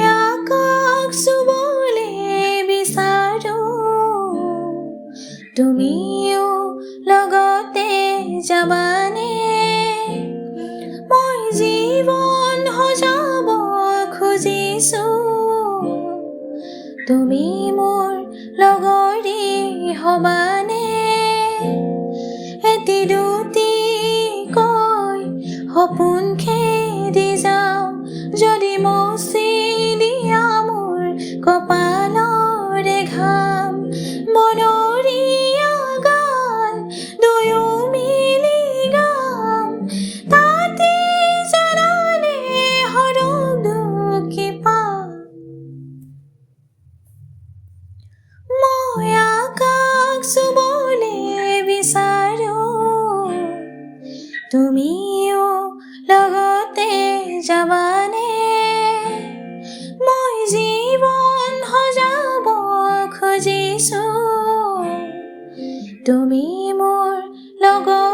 আকাশ চুবলে বিচাৰো তুমিও লগতে যাবানে মই জীৱন সজাব খুজিছো তুমি মোৰ লগৰী হবানে এটি দুটি কৈ সপোন খেদি যাওঁ যদি মচি দিয়া মোৰ কপালৰে ঘাম বনৰীয়া গান দুয়ো মিলি গাম তাতে জানানে সৰগ দুখি পাম মই আকাশ চুবলে বিচাৰো তুমিও লগতে যাবানে মই জীৱন সজাব খুজিছো তুমি মোৰ লগত